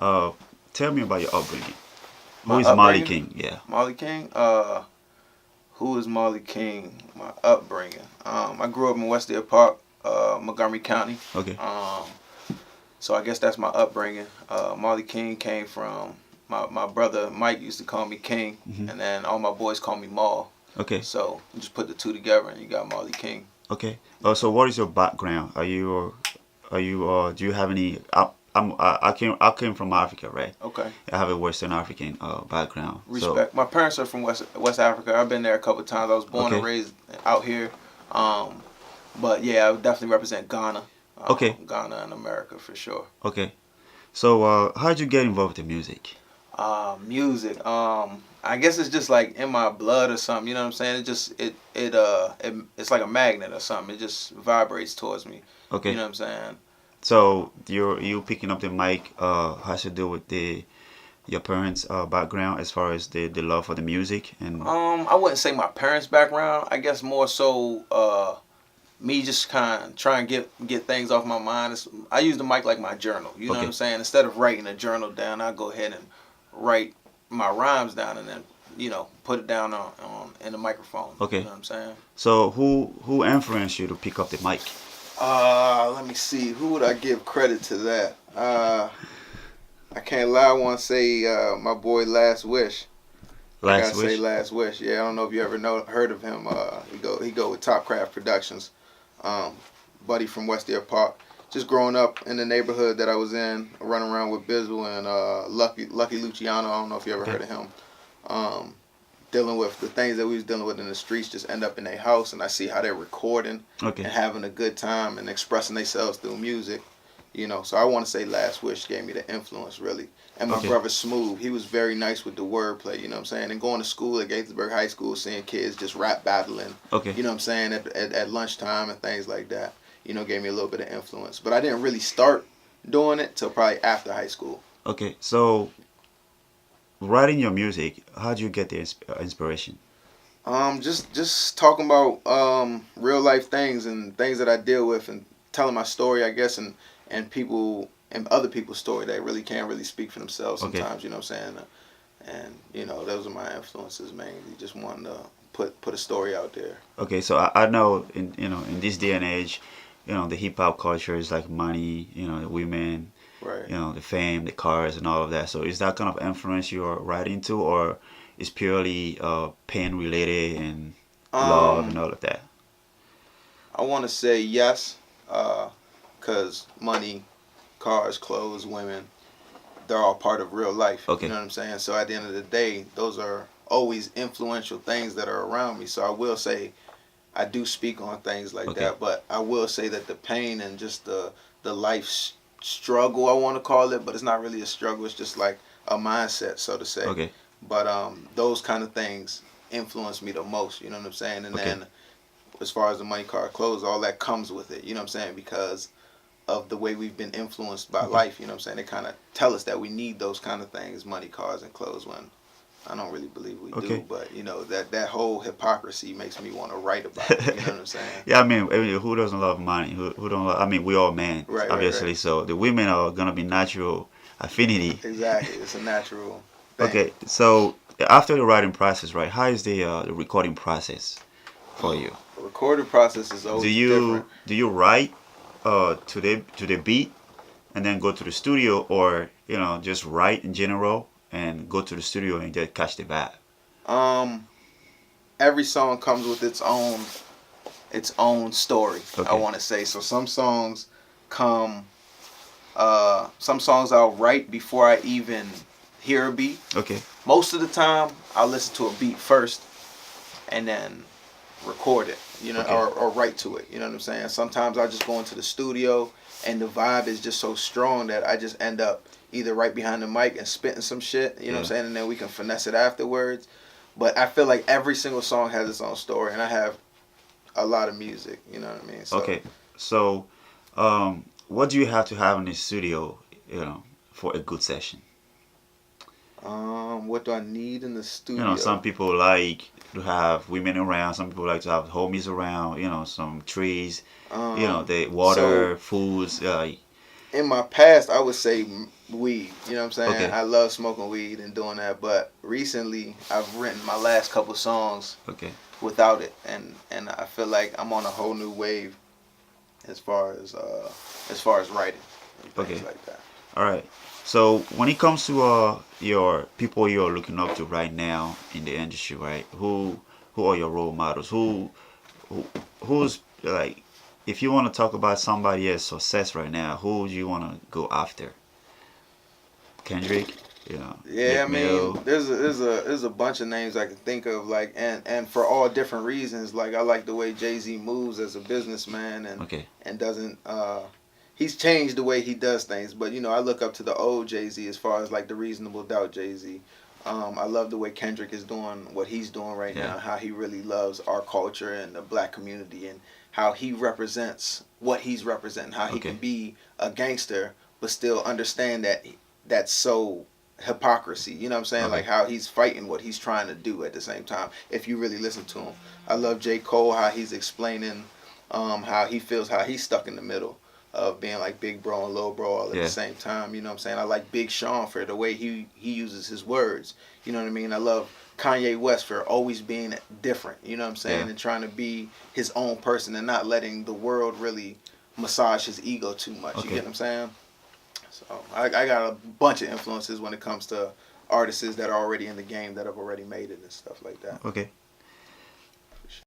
uh, tell me about your upbringing. My Who is Marley upbringing, King? Yeah. Molly King. Who is Molly King? My upbringing. I grew up in West Deer Park, Montgomery County. Okay. Um, so I guess that's my upbringing. Molly King came from my brother Mike used to call me King, Hmm. and then all my boys call me Maul. Okay. So you just put the two together and you got Molly King. Okay. So what is your background? Do you have any? I came from Africa, right? Okay. I have a Western African background. So Respect. My parents are from West Africa. I've been there a couple of times. I was born and okay. raised out here. Um, but yeah, I would definitely represent Ghana. Okay. Ghana and America for sure. Okay. So how did you get involved in music? Music. I guess it's just like in my blood or something. You know what I'm saying? It just it's like a magnet or something. It just vibrates towards me. You Okay. know what I'm saying? So you picking up the mic has to do with the your parents' background as far as the love for the music and I wouldn't say my parents' background. I guess more so me just kind of try and get things off my mind. I use the mic like my journal. You know what I'm okay. saying? Instead of writing a journal down, I go ahead and write my rhymes down and then put it down on in the microphone. You Okay. know what I'm saying? So who influenced you to pick up the mic? Let me see. Who would I give credit to that? I can't lie. I want to say my boy Last Wish. I gotta Last say wish. Last Wish. Yeah, I don't know if you ever heard of him. He go with Top Craft Productions. Um, buddy from West Deer Park. Just growing up in the neighborhood that I was in, running around with Bizzle and Lucky Luciano. I don't know if you ever Okay. heard of him. Um, dealing with the things that we was dealing with in the streets just end up in their house, and I see how they're recording Okay. and having a good time and expressing themselves through music. So I want to say Last Wish gave me the influence really. And my Okay. brother Smooth, he was very nice with the wordplay, you know what I'm saying? And going to school at Gaithersburg High School, seeing kids just rap battling, Okay. you know what I'm saying, at lunchtime and things like that, gave me a little bit of influence. But I didn't really start doing it till probably after high school. Okay. So writing your music, how do you get the inspiration? Just talking about real life things and things that I deal with and telling my story, I guess, and people and other people's story that really can't really speak for themselves Okay. sometimes, you know what I'm saying? And those are my influences mainly. Just wanting to put a story out there. Okay. So I know in this day and age, the hip hop culture is like money, the women, Right. the fame, the cars, and all of that. So is that kind of influence you're writing to, or is purely pain related and love and Um, all of that? I want to say yes, cause money, cars, clothes, women, they're all part of real life. You Okay. know what I'm saying? So at the end of the day, those are always influential things that are around me. So I will say I do speak on things like Okay. that, but I will say that the pain and just the life struggle, I want to call it, but it's not really a struggle. It's just like a mindset, so to say. Okay. But those kind of things influence me the most. You know what I'm saying? And Okay. then as far as the money, car, clothes, all that comes with it. You know what I'm saying? Because of the way we've been influenced by Okay. life. You know what I'm saying? They kind of tell us that we need those kind of things, money, cars, and clothes. When I don't really believe we Okay. do, but that whole hypocrisy makes me want to write about it. You know what I'm saying? Yeah, I mean, who doesn't love money? Who don't love? I mean, we all men, Right, right, obviously. right. So the women are gonna be natural affinity. Exactly. It's a natural thing. Okay, so after the writing process, right? How is the recording process for you? The recording process is Do always you different. do you write to the beat and then go to the studio, or just write in general and go to the studio and just catch the vibe? Um, every song comes with its own story. I Okay, want to say so. Come. Some songs I'll write before I even hear a beat. okay, Most of the time, I'll listen to a beat first and then record it, okay, or write to it. You know what I'm saying? Sometimes I just go into the studio and the vibe is just so strong that I just end up either right behind the mic and spitting some shit, you know what I'm yeah, saying? And then we can finesse it afterwards. But I feel like every single song has its own story, and I have a lot of music, you know what I mean? So, okay. So, what do you have to have in the studio, for a good session? what do I need in the Some studio? people like to have women around. Some people like to have homies around. Some trees. Um, The so water, foods. in my past, I would say weed. You know what I'm saying? Okay. I love smoking weed and doing that. But recently, I've written my last couple songs Okay. without it, and I feel like I'm on a whole new wave as far as writing and things Okay. like that. All right. So when it comes to your people you're looking up to right now in the industry, right? Who are your role models? Who who's like, if you want to talk about somebody as success right now, who do you want to go after? Kendrick, you know, Yeah, Meek I mean, Mill. there's a bunch of names I can think of, like, and for all different reasons. Like, I like the way Jay-Z moves as a businessman, Okay. and doesn't he's changed the way he does things. But I look up to the old Jay-Z as far as like the Reasonable Doubt Jay-Z. I love the way Kendrick is doing what he's doing right Yeah. now. How he really loves our culture and the black community, and how he represents what he's representing. How he Okay. can be a gangster but still understand that that's so hypocrisy. You know what I'm saying? Okay. Like how he's fighting what he's trying to do at the same time. If you really listen to him, I love J. Cole, how he's explaining how he feels, how he's stuck in the middle of being like big bro and little bro all at the Yeah. same time. You know what I'm saying? I like Big Sean for the way he uses his words. You know what I mean? I love Kanye West for always being different. You know what I'm saying? Yeah. And trying to be his own person and not letting the world really massage his ego too much. You Okay. get what I'm saying? So I got a bunch of influences when it comes to artists that are already in the game that have already made it and stuff like that. Okay.